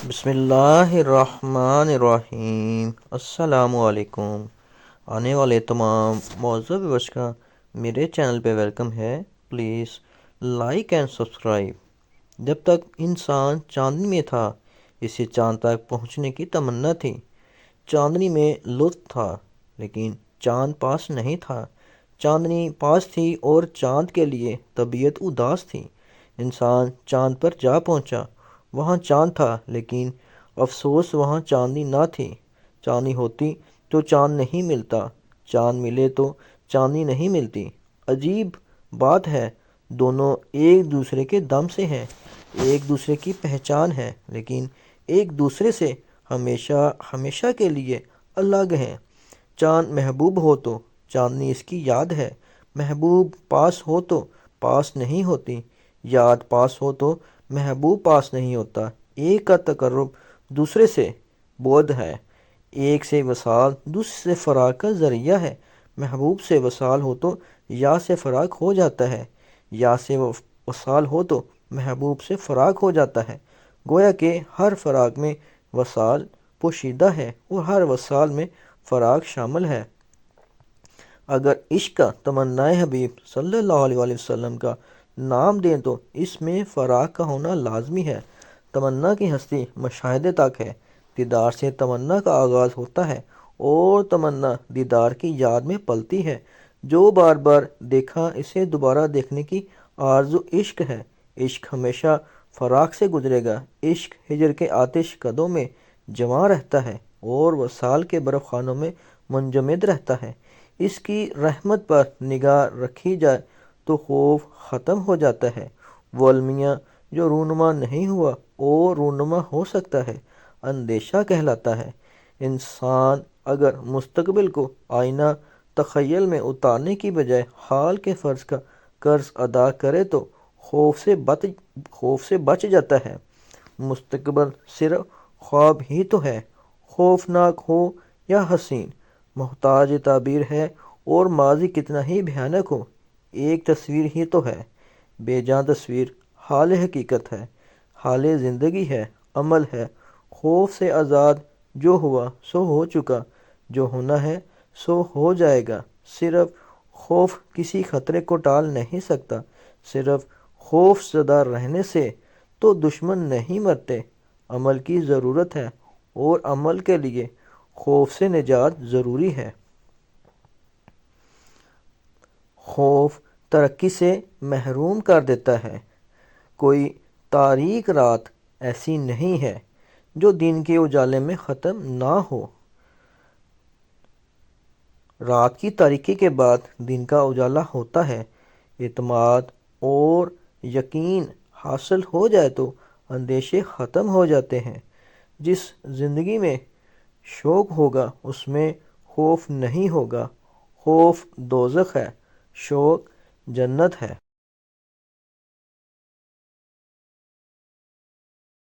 بسم اللہ الرحمن الرحیم۔ السلام علیکم۔ آنے والے تمام معزز ویورز کا میرے چینل پہ ویلکم ہے۔ Please like and subscribe. جب تک انسان چاندنی میں تھا اسے چاند تک پہنچنے کی تمنا تھی۔ چاندنی میں لطف تھا لیکن چاند پاس نہیں تھا۔ چاندنی پاس تھی اور چاند کے لیے طبیعت اداس تھی۔ انسان چاند پر جا پہنچا۔ وہاں چاند تھا لیکن افسوس وہاں چاندنی نہ تھی۔ چاندنی ہوتی تو چاند نہیں ملتا، چاند ملے تو چاندنی نہیں ملتی۔ عجیب بات ہے، دونوں ایک دوسرے کے دم سے ہیں، ایک دوسرے کی پہچان ہے، لیکن ایک دوسرے سے ہمیشہ ہمیشہ کے لیے الگ ہیں۔ چاند محبوب ہو تو چاندنی اس کی یاد ہے، محبوب پاس ہو تو پاس نہیں ہوتی، یاد پاس ہو تو محبوب پاس نہیں ہوتا۔ ایک کا تقرب دوسرے سے بعد ہے، ایک سے وصال دوسرے سے فراق کا ذریعہ ہے۔ محبوب سے وصال ہو تو یا سے فراق ہو جاتا ہے، یا سے وصال ہو تو محبوب سے فراق ہو جاتا ہے۔ گویا کہ ہر فراق میں وصال پوشیدہ ہے اور ہر وصال میں فراق شامل ہے۔ اگر عشق کا تمنائے حبیب صلی اللہ علیہ وسلم کا نام دیں تو اس میں فراق کا ہونا لازمی ہے۔ تمنا کی ہستی مشاہدے تک ہے، دیدار سے تمنا کا آغاز ہوتا ہے اور تمنا دیدار کی یاد میں پلتی ہے۔ جو بار بار دیکھا اسے دوبارہ دیکھنے کی آرزو عشق ہے۔ عشق ہمیشہ فراق سے گزرے گا، عشق ہجر کے آتش کدوں میں جمع رہتا ہے اور وصال کے برف خانوں میں منجمد رہتا ہے۔ اس کی رحمت پر نگاہ رکھی جائے تو خوف ختم ہو جاتا ہے۔ وہ المیہ جو رونما نہیں ہوا اور رونما ہو سکتا ہے، اندیشہ کہلاتا ہے۔ انسان اگر مستقبل کو آئینہ تخیل میں اتارنے کی بجائے حال کے فرض کا قرض ادا کرے تو خوف سے بچ جاتا ہے۔ مستقبل صرف خواب ہی تو ہے، خوفناک ہو یا حسین، محتاج تعبیر ہے، اور ماضی کتنا ہی بھیانک ہو، ایک تصویر ہی تو ہے۔ بے جان تصویر حال حقیقت ہے، حال زندگی ہے، عمل ہے۔ خوف سے آزاد جو ہوا سو ہو چکا، جو ہونا ہے سو ہو جائے گا۔ صرف خوف کسی خطرے کو ٹال نہیں سکتا، صرف خوف زدہ رہنے سے تو دشمن نہیں مرتے۔ عمل کی ضرورت ہے اور عمل کے لیے خوف سے نجات ضروری ہے۔ خوف ترقی سے محروم کر دیتا ہے۔ کوئی تاریک رات ایسی نہیں ہے جو دن کے اجالے میں ختم نہ ہو۔ رات کی تاریکی کے بعد دن کا اجالا ہوتا ہے۔ اعتماد اور یقین حاصل ہو جائے تو اندیشے ختم ہو جاتے ہیں۔ جس زندگی میں شوق ہوگا اس میں خوف نہیں ہوگا۔ خوف دوزخ ہے، شوق جنت ہے۔